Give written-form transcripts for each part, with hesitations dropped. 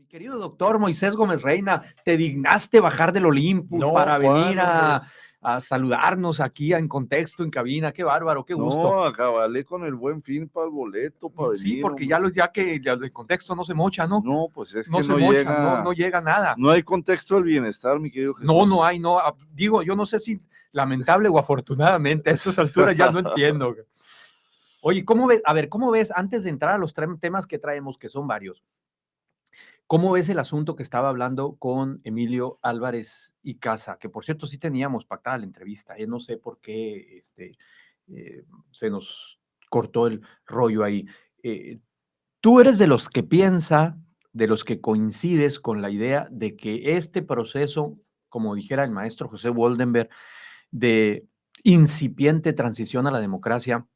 Querido doctor Moisés Gómez Reina, te dignaste bajar del Olympus para venir a saludarnos aquí en contexto, en cabina. Qué bárbaro, qué gusto. No, acabalé con el Buen Fin para el boleto, para venir. Sí, porque ya que el contexto no se mocha, ¿no? No, pues es no que se no mocha, llega. no llega nada. No hay contexto del bienestar, mi querido Jesús. No hay, no. Digo, yo no sé si lamentable o afortunadamente a estas alturas ya no entiendo. Oye, ¿cómo ves? A ver, ¿cómo ves, antes de entrar a los temas que traemos, que son varios, cómo ves el asunto que estaba hablando con Emilio Álvarez y Casa? Que por cierto sí teníamos pactada la entrevista, no sé por qué se nos cortó el rollo ahí. Tú eres de los que piensa, de los que coincides con la idea de que este proceso, como dijera el maestro José Woldenberg, de incipiente transición a la democracia,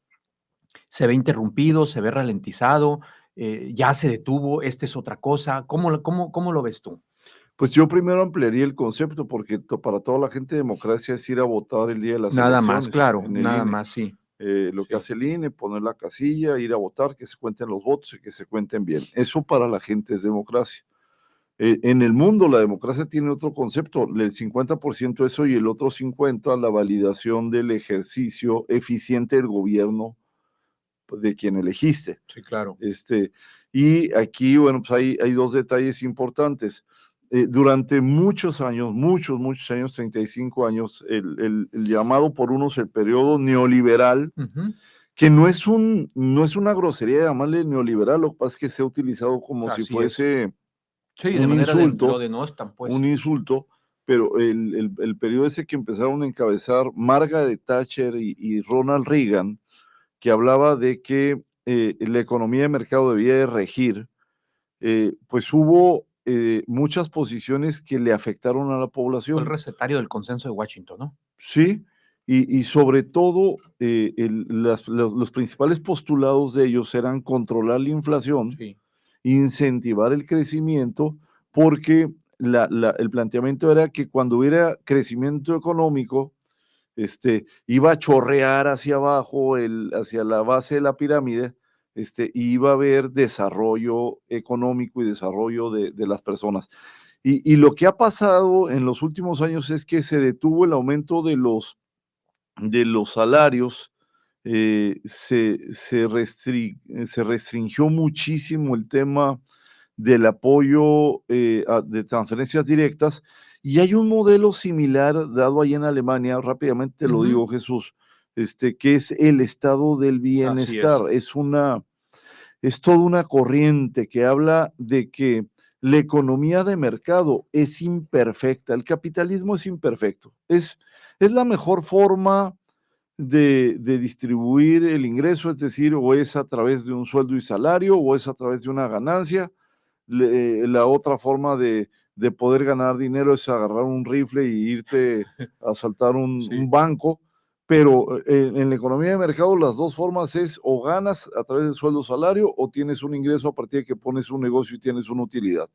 se ve interrumpido, se ve ralentizado, ya se detuvo, esta es otra cosa. ¿Cómo lo ves tú? Pues yo primero ampliaría el concepto, porque para toda la gente democracia es ir a votar el día de las elecciones. Nada más, claro, en el nada INE. más, sí. Lo que hace el INE, poner la casilla, ir a votar, que se cuenten los votos y que se cuenten bien. Eso para la gente es democracia. En el mundo la democracia tiene otro concepto, el 50% eso y el otro 50% la validación del ejercicio eficiente del gobierno de quien elegiste. Sí, claro. Y aquí, bueno, pues hay dos detalles importantes. Durante muchos años, muchos años, 35 años, el llamado por unos el periodo neoliberal, que no es una grosería llamarle neoliberal, lo que pasa es que se ha utilizado como si fuese un insulto, lo denostan, pues. un insulto, pero el periodo ese que empezaron a encabezar Margaret Thatcher y Ronald Reagan, que hablaba de que la economía de mercado debía de regir, pues hubo muchas posiciones que le afectaron a la población. Fue el recetario del consenso de Washington, ¿no? Sí, y sobre todo los principales postulados de ellos eran controlar la inflación, Sí. incentivar el crecimiento, porque el planteamiento era que cuando hubiera crecimiento económico, iba a chorrear hacia abajo, hacia la base de la pirámide, y iba a haber desarrollo económico y desarrollo de las personas. Y lo que ha pasado en los últimos años es que se detuvo el aumento de los salarios, se restringió muchísimo el tema del apoyo de transferencias directas, y hay un modelo similar dado ahí en Alemania, rápidamente te lo digo, Jesús, que es el estado del bienestar. Es toda una corriente que habla de que la economía de mercado es imperfecta, el capitalismo es imperfecto, es la mejor forma de distribuir el ingreso, es decir, o es a través de un sueldo y salario, o es a través de una ganancia. La otra forma de poder ganar dinero es agarrar un rifle y irte a asaltar un banco, pero en la economía de mercado las dos formas es o ganas a través del sueldo salario o tienes un ingreso a partir de que pones un negocio y tienes una utilidad.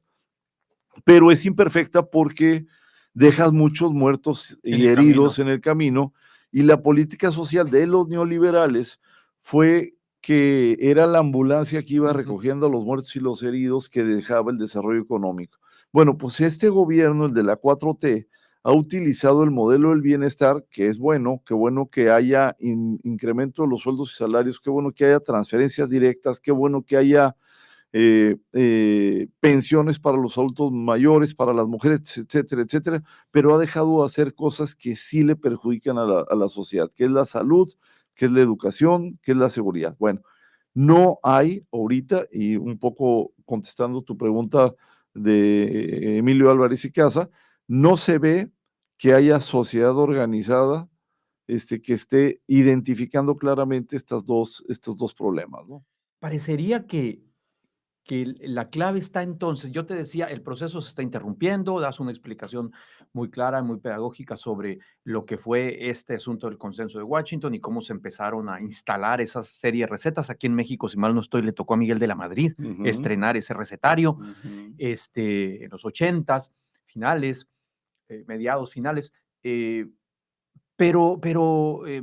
Pero es imperfecta porque dejas muchos muertos y heridos en el camino, y la política social de los neoliberales fue que era la ambulancia que iba recogiendo a los muertos y los heridos que dejaba el desarrollo económico. Bueno, pues este gobierno, el de la 4T, ha utilizado el modelo del bienestar, que es bueno, qué bueno que haya incremento de los sueldos y salarios, qué bueno que haya transferencias directas, qué bueno que haya pensiones para los adultos mayores, para las mujeres, etcétera, etcétera, pero ha dejado de hacer cosas que sí le perjudican a la sociedad, que es la salud, que es la educación, que es la seguridad. Bueno, no hay ahorita, y un poco contestando tu pregunta de Emilio Álvarez y Casa, no se ve que haya sociedad organizada que esté identificando claramente estos dos problemas, ¿no? Parecería que la clave está entonces, yo te decía, el proceso se está interrumpiendo, das una explicación muy clara, muy pedagógica sobre lo que fue este asunto del consenso de Washington y cómo se empezaron a instalar esas serie de recetas. Aquí en México, si mal no estoy, le tocó a Miguel de la Madrid estrenar ese recetario en los 80s, finales, mediados finales. Pero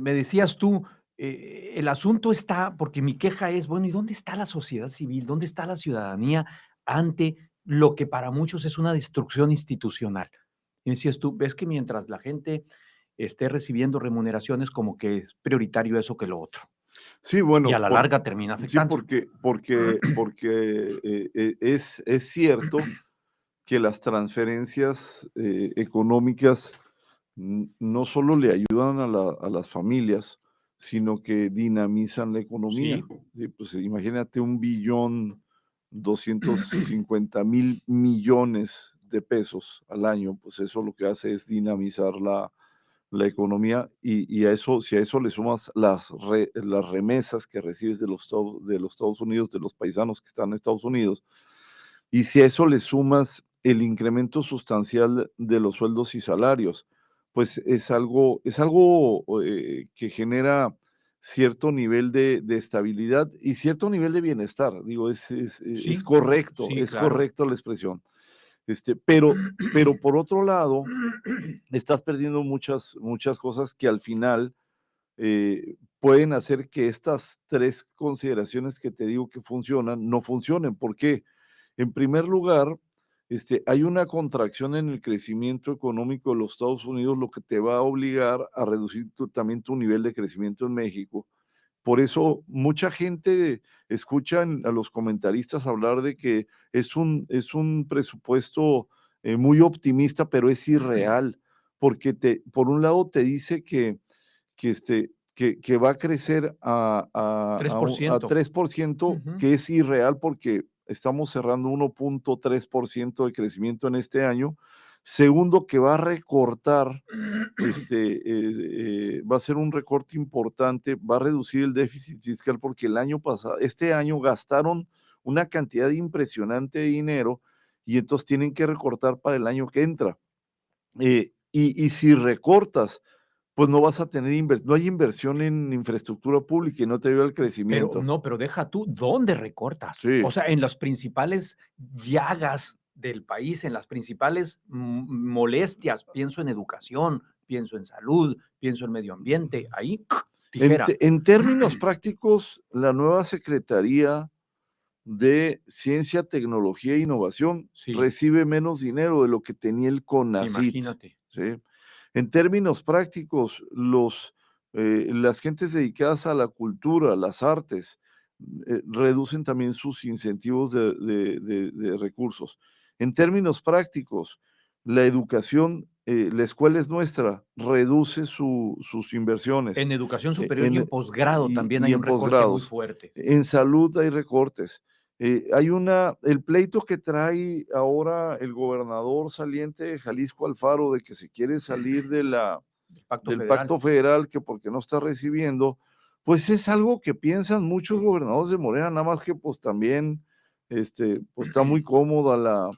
me decías tú, el asunto está, porque mi queja es, bueno, ¿y dónde está la sociedad civil? ¿Dónde está la ciudadanía ante lo que para muchos es una destrucción institucional. Y decías tú, ves que mientras la gente esté recibiendo remuneraciones, como que es prioritario eso que lo otro. Sí, Y a bueno, la larga termina sí, afectando. porque es cierto que las transferencias económicas no solo le ayudan a las familias, sino que dinamizan la economía. Sí, Sí, pues imagínate 1.250.000.000.000 de pesos al año, pues eso lo que hace es dinamizar la economía y a eso, si a eso le sumas las remesas que recibes de los Estados Unidos, de los paisanos que están en Estados Unidos, y si a eso le sumas el incremento sustancial de los sueldos y salarios, pues es algo que genera cierto nivel de estabilidad y cierto nivel de bienestar. Digo, sí, sí, es claro. correcto la expresión. Pero por otro lado, estás perdiendo muchas cosas que al final pueden hacer que estas tres consideraciones que te digo que funcionan, no funcionen. ¿Por qué? En primer lugar, hay una contracción en el crecimiento económico de los Estados Unidos, lo que te va a obligar a reducir también tu nivel de crecimiento en México. Por eso mucha gente escucha a los comentaristas hablar de que es un presupuesto muy optimista, pero es irreal, porque por un lado te dice que va a crecer a 3%. 3%, Ujú. que es irreal porque estamos cerrando 1.3% de crecimiento en este año. Segundo, que va a recortar, va a ser un recorte importante, va a reducir el déficit fiscal porque este año gastaron una cantidad impresionante de dinero y entonces tienen que recortar para el año que entra. Y si recortas, pues no vas a tener no hay inversión en infraestructura pública y no te ayuda al Pero crecimiento. no, pero deja tú, ¿dónde recortas? O Sí, sea, en las principales llagas del país, en las principales molestias, pienso en educación, pienso en salud, pienso en medio ambiente, ahí, tijera. en términos prácticos, la nueva Secretaría de Ciencia, Tecnología e Innovación Sí, recibe menos dinero de lo que tenía el CONACYT, imagínate. ¿sí? En términos prácticos, las gentes dedicadas a la cultura, las artes, reducen también sus incentivos de recursos. En términos prácticos, la educación, la escuela es nuestra, reduce sus inversiones. En educación eh, superior y en- en posgrado también y hay en un recorte muy posgrados. fuerte. En salud hay recortes. El pleito que trae ahora el gobernador saliente de Jalisco, Alfaro, de que se quiere salir El Pacto del Federal. pacto federal, que porque no está recibiendo, pues es algo que piensan muchos gobernadores de Morena, nada más que pues también pues está muy cómoda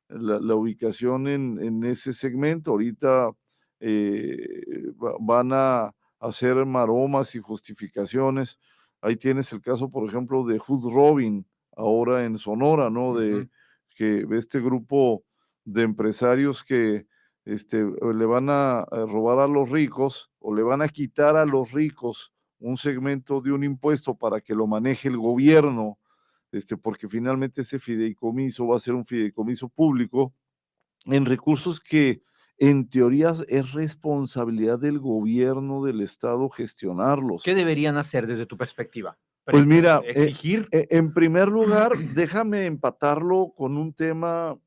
la ubicación en ese segmento. Ahorita van a hacer maromas y justificaciones. Ahí tienes el caso, por ejemplo, de Hood Robin, ahora en Sonora, ¿no? Ujú. Que este grupo de empresarios que le van a robar a los ricos o le van a quitar a los ricos un segmento de un impuesto para que lo maneje el gobierno, porque finalmente ese fideicomiso va a ser un fideicomiso público en recursos que en teoría es responsabilidad del gobierno del estado gestionarlos. ¿Qué deberían hacer desde tu perspectiva? Pues mira, Exigir. en primer lugar, déjame empatarlo con un tema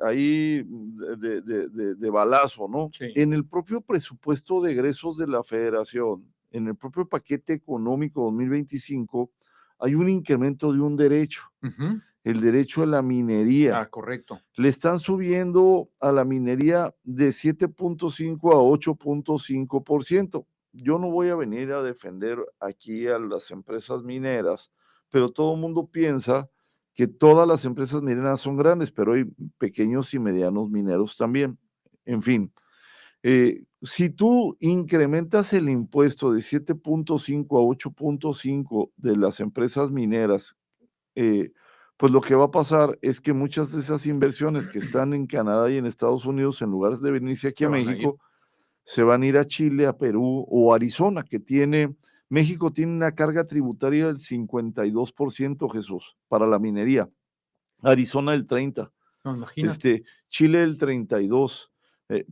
ahí de balazo, ¿no? Sí. En el propio presupuesto de egresos de la federación, en el propio paquete económico 2025, hay un incremento de un derecho, Ujú. el derecho a la minería. Ah, correcto. Le están subiendo a la minería de 7.5 a 8.5%. Yo no voy a venir a defender aquí a las empresas mineras, pero todo el mundo piensa que todas las empresas mineras son grandes, pero hay pequeños y medianos mineros también. En fin, si tú incrementas el impuesto de 7.5 a 8.5 de las empresas mineras, eh, pues lo que va a pasar es que muchas de esas inversiones que están en Canadá y en Estados Unidos, en lugar de venirse aquí Se a van a ir. México, se van a ir a Chile, a Perú o Arizona, México tiene una carga tributaria del 52%, Jesús, para la minería. Arizona del 30%, No, imagínate. Chile del 32%,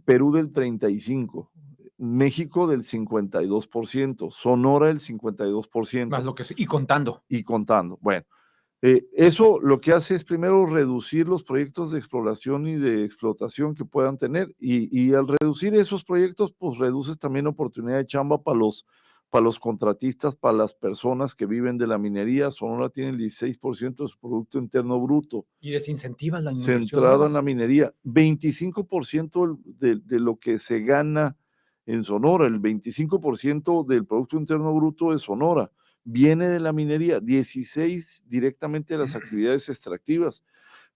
Perú del 35%, México del 52%, Sonora del Más 52%, lo que y contando. y contando. Bueno, eso lo que hace es primero reducir los proyectos de exploración y de explotación que puedan tener, y al reducir esos proyectos, pues reduces también oportunidad de chamba para los contratistas, para las personas que viven de la minería. Sonora tiene el 16% de su Producto Interno Bruto Y desincentivas la inversión centrado nueva. en la minería. 25% de lo que se gana en Sonora, el 25% del Producto Interno Bruto de Sonora viene de la minería, 16% directamente de las actividades extractivas,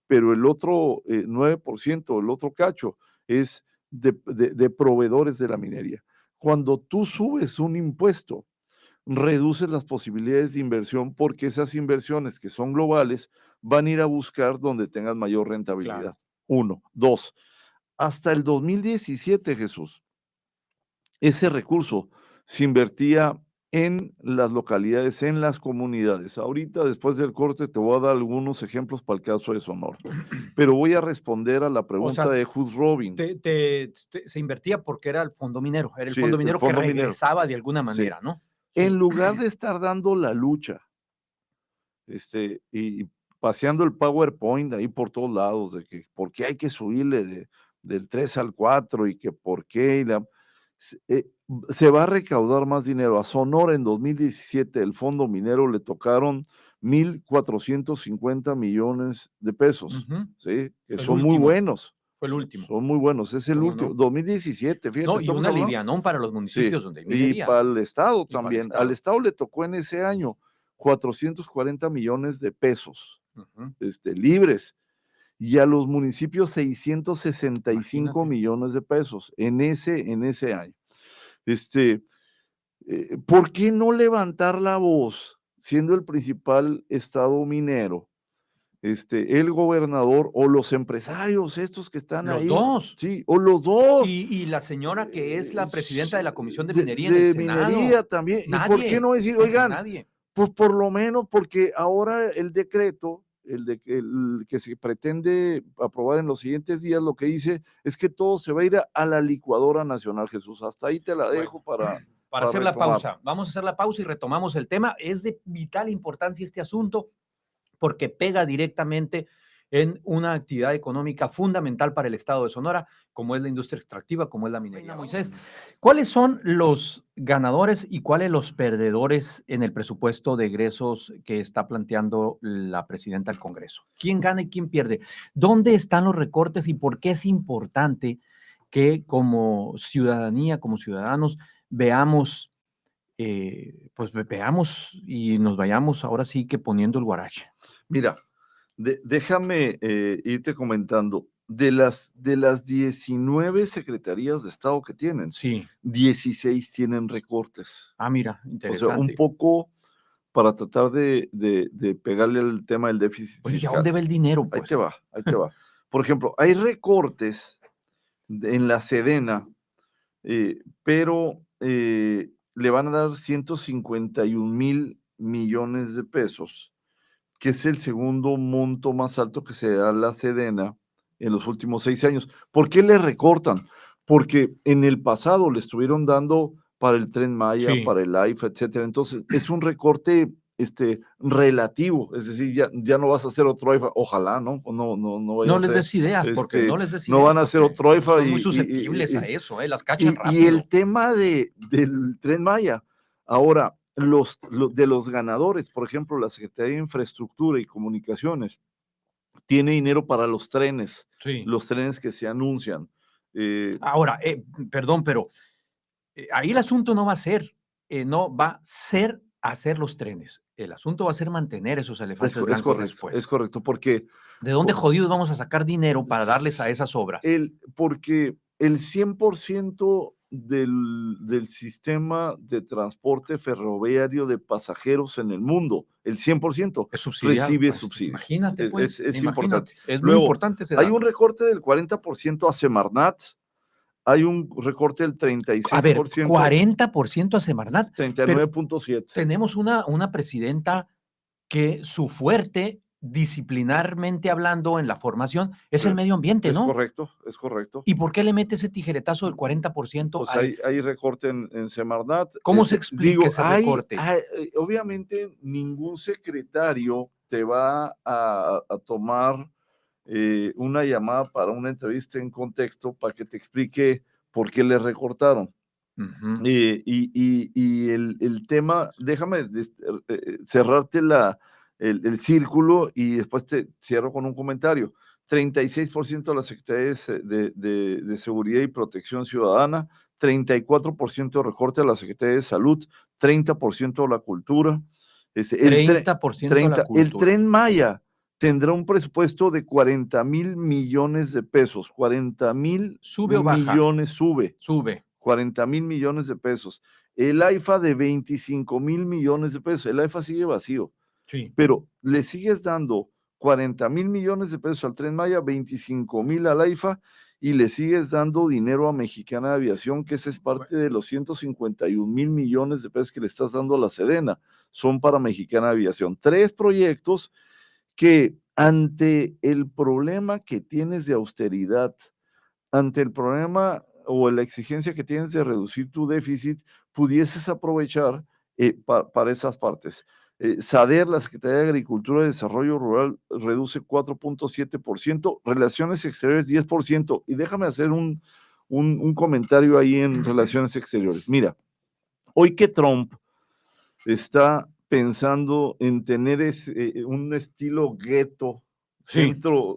pero el otro 9%, el otro cacho, es de proveedores de la minería. Cuando tú subes un impuesto, reduces las posibilidades de inversión, porque esas inversiones que son globales van a ir a buscar donde tengan mayor rentabilidad. Claro. 1. 2. Hasta el 2017, Jesús, ese recurso se invertía en las localidades, en las comunidades. Ahorita, después del corte, te voy a dar algunos ejemplos para el caso de Sonora, pero voy a responder a la O pregunta sea, de Hud Robin. se invertía porque era el fondo minero, era el Sí, fondo el minero que fondo minero. regresaba de alguna Sí. manera, ¿no? En Sí. lugar de estar dando la lucha, y paseando el PowerPoint ahí por todos lados, de que por qué hay que subirle del 3 al 4 y que por qué, se va a recaudar más dinero. A Sonora en 2017 el fondo minero le tocaron 1,450 millones de pesos, Ujú. ¿sí? Que El son muy último, buenos. fue el último. Son muy buenos, es el ¿Cómo último, no? 2017, fíjate, No, y estamos un hablando. alivianón para los Sí, municipios donde hay y minería, para el Estado y para el también. Al Estado. Estado le tocó en ese año 440 millones de pesos Ujú. libres, y a los municipios 665 Imagínate. millones de pesos en ese año. ¿Por qué no levantar la voz, siendo el principal estado minero, el gobernador o los empresarios estos que están Los ahí? dos. Sí, o los dos. Y la señora que es la presidenta de la Comisión de De, Minería en el de minería Senado. también. ¿Y por qué Nadie, no decir, oigan, nadie. pues por lo menos, porque ahora el decreto, el que se pretende aprobar en los siguientes días, lo que dice es que todo se va a ir a la licuadora nacional, Jesús. Hasta ahí te la Bueno, dejo para hacer la retomar. pausa. Vamos a hacer la pausa y retomamos el tema. Es de vital importancia este asunto porque pega directamente en una actividad económica fundamental para el estado de Sonora, como es la industria extractiva, como es la minería. Moisés, ¿cuáles son los ganadores y cuáles los perdedores en el presupuesto de egresos que está planteando la presidenta del Congreso? ¿Quién gana y quién pierde? ¿Dónde están los recortes y por qué es importante que como ciudadanía, como ciudadanos, veamos, pues veamos y nos vayamos ahora sí que poniendo el guarache? Mira, déjame irte comentando. De las 19 secretarías de Estado que tienen, Sí. 16 tienen recortes. Ah, mira, O sea, un interesante. poco para tratar de pegarle al tema del déficit Oye, ¿y a fiscal. dónde va el dinero, Ahí pues? te va, ahí te va. Por ejemplo, hay recortes en la Sedena, pero le van a dar 151,000 millones de pesos, que es el segundo monto más alto que se da a la Sedena en los últimos 6 años. ¿Por qué le recortan? Porque en el pasado le estuvieron dando para el Tren Maya, Sí. para el AIFA, etcétera. Entonces, es un recorte relativo, es decir, ya no vas a hacer otro AIFA, ojalá, ¿no? No vaya No a les ser, des ideas, porque no les des no ideas, van a hacer porque otro AIFA son muy susceptibles a eso, las cachan y rápido. el tema del Tren Maya. Ahora, de los ganadores, por ejemplo, la Secretaría de Infraestructura y Comunicaciones, tiene dinero para los trenes Sí. que se anuncian. Ahora, perdón, pero ahí el asunto no va a ser, no va a ser hacer los trenes. El asunto va a ser mantener esos elefantes blancos después. Es correcto, porque ¿De dónde jodidos vamos a sacar dinero para darles a esas obras? porque el 100% del sistema de transporte ferroviario de pasajeros en el mundo, el 100%, Es subsidiado, recibe pues. subsidios. Imagínate, pues. Es Imagínate. importante. Es muy Luego, importante ese hay dato. un recorte del 40% a Semarnat, hay un recorte del A ver, 36%. 40% a Semarnat. 39.7. Tenemos una presidenta que su fuerte disciplinarmente hablando en la formación, es el medio ambiente, Es ¿no? correcto, es correcto. ¿Y por qué le mete ese tijeretazo del 40% Pues al... hay recorte en Semarnat. ¿Cómo se explica ese recorte? Obviamente ningún secretario te va a tomar una llamada para una entrevista en contexto para que te explique por qué le recortaron. Ujú. Y el tema, déjame cerrarte el círculo y después te cierro con un comentario. 36% de la Secretaría de Seguridad y Protección Ciudadana, 34% de recorte a la Secretaría de Salud, 30% a la cultura. El 30% a la el cultura. Tren Maya tendrá un presupuesto de 40,000 millones de pesos. 40,000 ¿Sube o baja? millones sube. Sube. 40,000 millones de pesos. El AIFA de 25,000 millones de pesos. El AIFA sigue vacío, Sí. pero le sigues dando 40,000 millones de pesos al Tren Maya, 25,000 al AIFA y le sigues dando dinero a Mexicana de Aviación, que ese es parte de los 151,000 millones de pesos que le estás dando a la Sedena. Son para Mexicana de Aviación. 3 proyectos que ante el problema que tienes de austeridad, ante el problema o la exigencia que tienes de reducir tu déficit, pudieses aprovechar para esas partes. SADER, la Secretaría de Agricultura y Desarrollo Rural, reduce 4.7%, Relaciones Exteriores 10%. Y déjame hacer un comentario ahí en Relaciones Exteriores. Mira, hoy que Trump está pensando en tener un estilo gueto, Sí.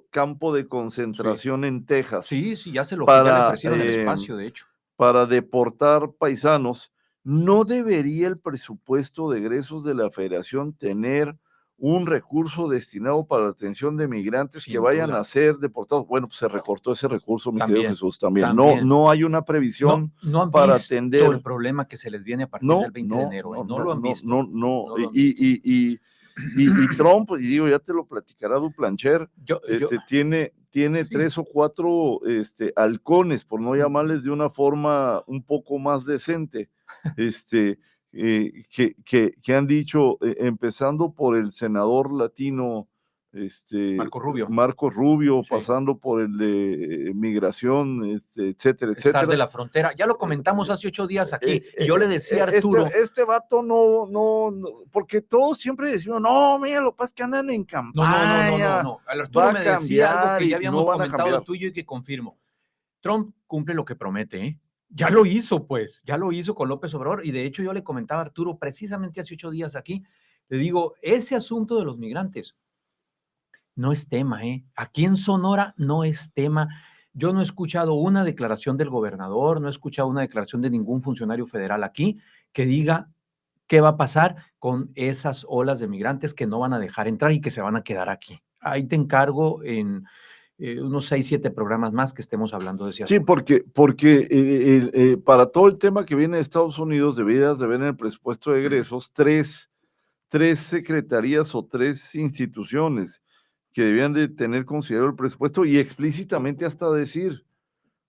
campo de concentración en Texas, Sí, ya ya le ofrecieron el eh, espacio, de hecho. para deportar paisanos, ¿no debería el presupuesto de egresos de la Federación tener un recurso destinado para la atención de migrantes que Sin vayan duda. a ser deportados? Bueno, pues se recortó ese recurso, mi querido También, Jesús, también. también. No hay una No, previsión no han para visto el atender. problema que se les viene a partir del 20 de enero, ¿eh? No lo han visto. No. No lo han visto. Y Trump, y digo, ya te lo platicará Duplancher, Yo, tiene sí. 3 o 4 halcones, por no llamarles de una forma un poco más decente, que han dicho, empezando por el senador latino, Marco Rubio. Sí. pasando por el de migración, etcétera, El zar de etcétera. la frontera. Ya lo comentamos hace 8 días aquí. Y yo le decía a Arturo. Este vato no, porque todos siempre decimos, no, mira, lo que pasa es que andan en campaña. No. El Arturo me decía algo que ya habíamos no comentado tú y yo y que confirmo. Trump cumple lo que promete, ¿eh? Ya lo hizo, pues. Ya lo hizo con López Obrador. Y de hecho yo le comentaba a Arturo precisamente hace 8 días aquí. Le digo, ese asunto de los migrantes no es tema, ¿eh? Aquí en Sonora no es tema. Yo no he escuchado una declaración del gobernador, no he escuchado una declaración de ningún funcionario federal aquí que diga qué va a pasar con esas olas de migrantes que no van a dejar entrar y que se van a quedar aquí. Ahí te encargo en unos 6, 7 programas más que estemos hablando de ese Sí, asunto. porque para todo el tema que viene de Estados Unidos, deberías de ver en el presupuesto de egresos tres secretarías o 3 instituciones que debían de tener considerado el presupuesto y explícitamente hasta decir,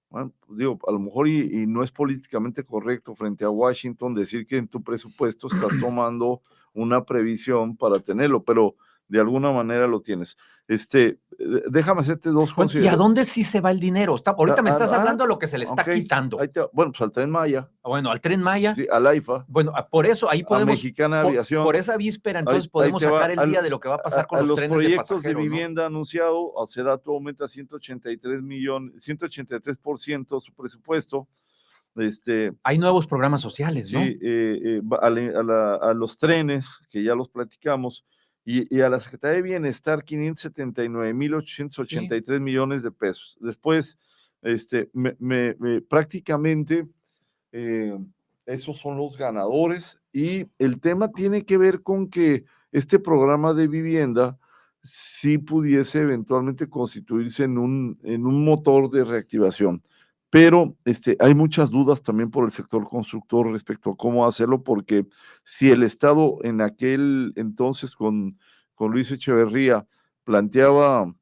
bueno, pues digo, a lo mejor y no es políticamente correcto frente a Washington decir que en tu presupuesto estás tomando una previsión para tenerlo, pero de alguna manera lo tienes. Déjame hacerte 2 Bueno, ¿y a consideraciones. dónde sí se va el dinero? Ahorita me estás hablando de lo que se le está Ok, quitando. bueno, pues al Tren Maya, Bueno, al Tren Maya. sí, al AIFA, Bueno, por eso ahí a podemos, Mexicana de Aviación. por esa víspera, entonces Ahí podemos te va, sacar el día de lo que va a pasar con los trenes de proyectos de pasajeros, ¿no? vivienda anunciado, Sedatu aumenta 183 millones, 183% su presupuesto. Hay nuevos programas sociales, ¿no? Sí, a los trenes, que ya los platicamos, y a la Secretaría de Bienestar, 579,883 millones de pesos. Después, prácticamente, esos son los ganadores, y el tema tiene que ver con que este programa de vivienda sí pudiese eventualmente constituirse en un motor de reactivación. Pero hay muchas dudas también por el sector constructor respecto a cómo hacerlo, porque si el Estado en aquel entonces con Luis Echeverría planteaba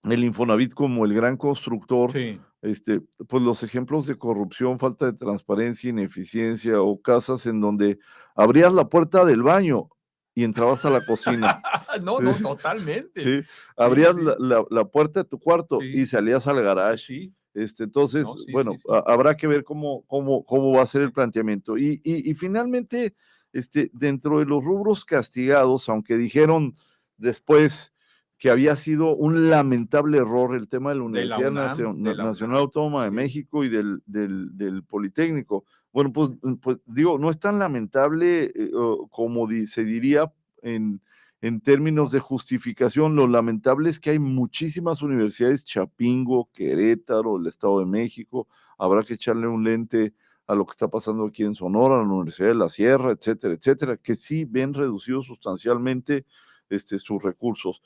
el Infonavit como el gran constructor, Sí. pues los ejemplos de corrupción, falta de transparencia, ineficiencia o casas en donde abrías la puerta del baño y entrabas a la cocina. No, totalmente. Sí, abrías sí. la puerta de tu cuarto Sí. y salías al garage. Sí. Entonces, No, sí, bueno, sí. habrá que ver cómo va a ser el planteamiento. Y finalmente, dentro de los rubros castigados, aunque dijeron después que había sido un lamentable error el tema de la De la Universidad UNAM, de la Nacional UNAM, Autónoma de sí. México y del Politécnico. Bueno, pues digo, no es tan lamentable como se diría en términos de justificación. Lo lamentable es que hay muchísimas universidades, Chapingo, Querétaro, el Estado de México. Habrá que echarle un lente a lo que está pasando aquí en Sonora, la Universidad de la Sierra, etcétera, etcétera, que sí ven reducidos sustancialmente sus recursos.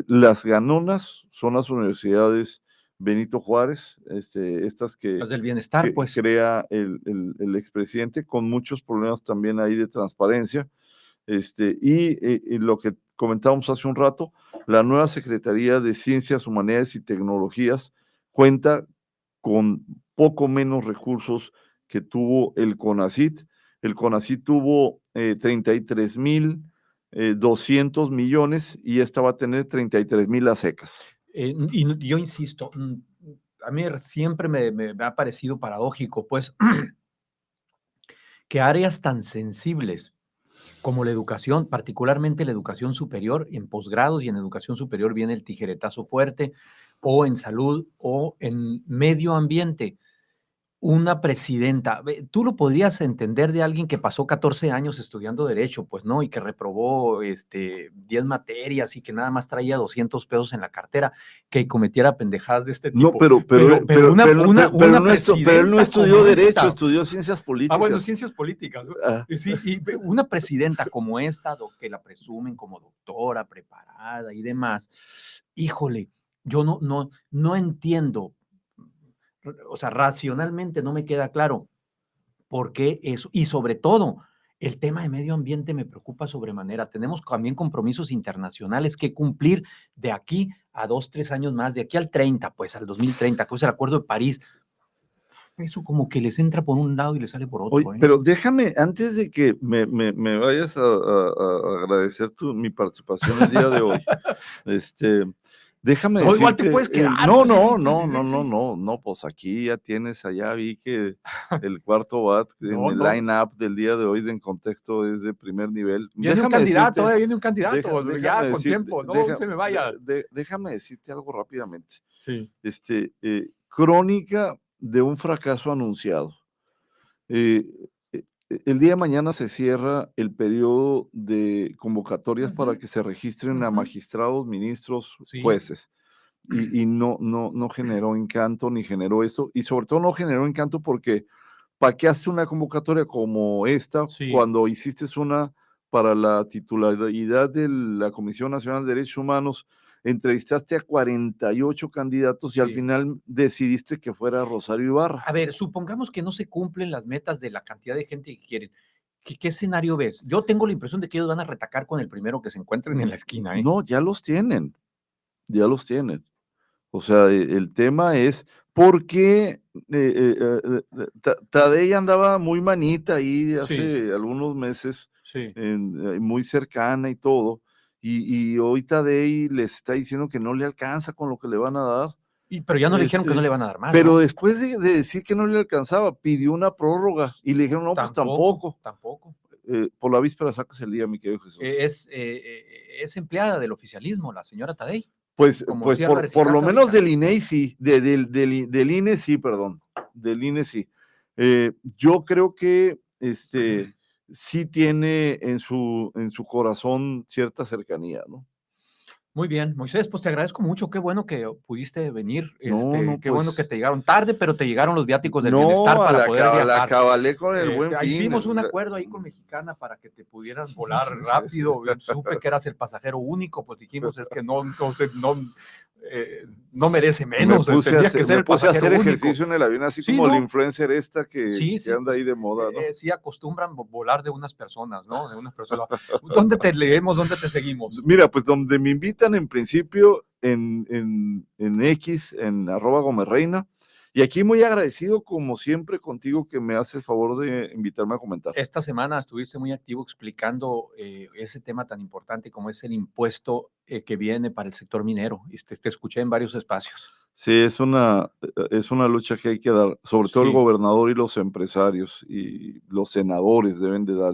Las ganonas son las universidades Benito Juárez, estas Las del bienestar, que pues. crea el expresidente, con muchos problemas también ahí de transparencia. Y lo que comentábamos hace un rato, la nueva Secretaría de Ciencias, Humanidades y Tecnologías cuenta con poco menos recursos que tuvo el CONACYT. El CONACYT tuvo 33,200 millones y esta va a tener 33,000 a secas. Y yo insisto, a mí siempre me ha parecido paradójico, pues, que áreas tan sensibles como la educación, particularmente la educación superior, en posgrados y en educación superior viene el tijeretazo fuerte, o en salud, o en medio ambiente. Una presidenta, tú lo podrías entender de alguien que pasó 14 años estudiando derecho, pues no, y que reprobó 10 materias y que nada más traía 200 pesos en la cartera, que cometiera pendejadas de este No, tipo. pero Una él no presidenta estudió como derecho, esta. estudió ciencias políticas. Bueno, ciencias políticas, ¿no? Sí, y una presidenta como esta, que la presumen como doctora, preparada y demás, híjole, yo no entiendo, o sea, racionalmente no me queda claro por qué eso, y sobre todo, el tema de medio ambiente me preocupa sobremanera. Tenemos también compromisos internacionales que cumplir de aquí a 2, 3 años más, de aquí al 30, pues al 2030, que es el Acuerdo de París. Eso como que les entra por un lado y les sale por otro. Oye, pero déjame, antes de que me vayas a agradecer mi participación el día de hoy, déjame No, igual te decirte, puedes quedar. no, Pues, sí, pues aquí ya tienes, allá vi que el cuarto bat en el no. line-up del día de hoy en contexto es de primer nivel. Viene un candidato, viene un candidato, ya con tiempo, no se me vaya. Déjame decirte algo rápidamente. Sí. Crónica de un fracaso anunciado. El día de mañana se cierra el periodo de convocatorias para que se registren a magistrados, ministros, jueces. Y no generó encanto ni generó eso. Y sobre todo no generó encanto porque ¿para qué hace una convocatoria como esta cuando hiciste una para la titularidad de la Comisión Nacional de Derechos Humanos? Entrevistaste a 48 candidatos y al final decidiste que fuera Rosario Ibarra. A ver, supongamos que no se cumplen las metas de la cantidad de gente que quieren. ¿Qué escenario ves? Yo tengo la impresión de que ellos van a retacar con el primero que se encuentren en la esquina. No, ya los tienen. O sea, el tema es por qué Tadei andaba muy manita ahí hace algunos meses, muy cercana y todo, y hoy Tadei les está diciendo que no le alcanza con lo que le van a dar. Pero ya no le dijeron que no le van a dar más. Pero después de decir que no le alcanzaba, pidió una prórroga y le dijeron, no, pues tampoco. Por la víspera sacas el día, mi querido Jesús. Es empleada del oficialismo, la señora Tadei. Pues por lo menos del INE sí, del INE sí, perdón, del INE sí. Yo creo que sí tiene en su corazón cierta cercanía, ¿no? Muy bien, Moisés, pues te agradezco mucho, qué bueno que pudiste venir, qué bueno que pues, te llegaron tarde, pero te llegaron los viáticos del bienestar para poder viajar. La acabalé con el buen fin. Hicimos un acuerdo ahí con Mexicana para que te pudieras volar rápido, supe que eras el pasajero único, pues dijimos, es que no merece menos, tendría que ser el pasajero único. Me puse a hacer ejercicio en el avión, así como la influencer esta que anda ahí de moda, ¿no? Sí acostumbran volar de unas personas, ¿no? De unas personas. ¿Dónde te leemos? ¿Dónde te seguimos? Mira, pues donde me invitan en principio en X, en @Gómez Reina, Y aquí muy agradecido, como siempre, contigo que me haces favor de invitarme a comentar. Esta semana estuviste muy activo explicando ese tema tan importante como es el impuesto que viene para el sector minero. Y te escuché en varios espacios. Sí, es una lucha que hay que dar, sobre todo el Sí. gobernador y los empresarios y los senadores deben de dar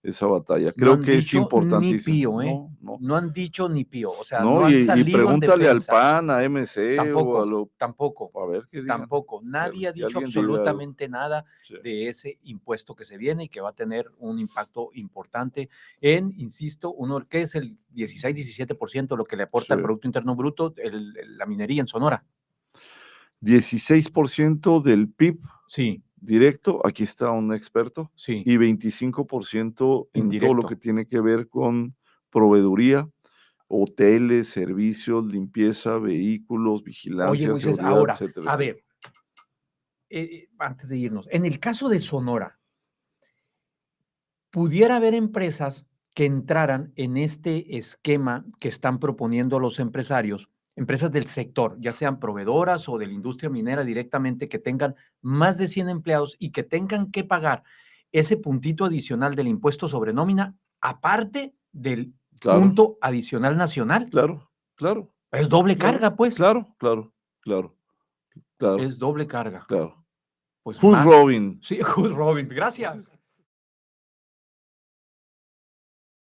esa batalla. No Creo han que es dicho ni importantísimo. pío, ¿eh? No, No han dicho ni pío, o sea, no, no han y salido en pregúntale al defensa. PAN, a MC o a Tampoco, a ver qué digan. tampoco. Nadie ha Que dicho alguien diga algo. absolutamente nada Sí. de ese impuesto que se viene y que va a tener un impacto importante en, insisto, que es el 16-17% lo que le aporta al Sí. Producto Interno Bruto la minería en Sonora. 16% del PIB Sí, directo, aquí está un experto, sí, y 25% en todo lo indirecto. que tiene que ver con proveeduría, hoteles, servicios, limpieza, vehículos, Oye, vigilancia, Moisés, seguridad, ahora, etcétera, a etcétera. ver, antes de irnos, en el caso de Sonora, pudiera haber empresas que entraran en este esquema que están proponiendo los empresarios, empresas del sector, ya sean proveedoras o de la industria minera directamente, que tengan más de 100 empleados y que tengan que pagar ese puntito adicional del impuesto sobre nómina, aparte del Claro, punto adicional nacional. claro, claro, Es doble claro, carga, pues. claro, claro, claro, claro, Es doble carga. claro. Pues Hood más. Robin. Sí, Robin, gracias.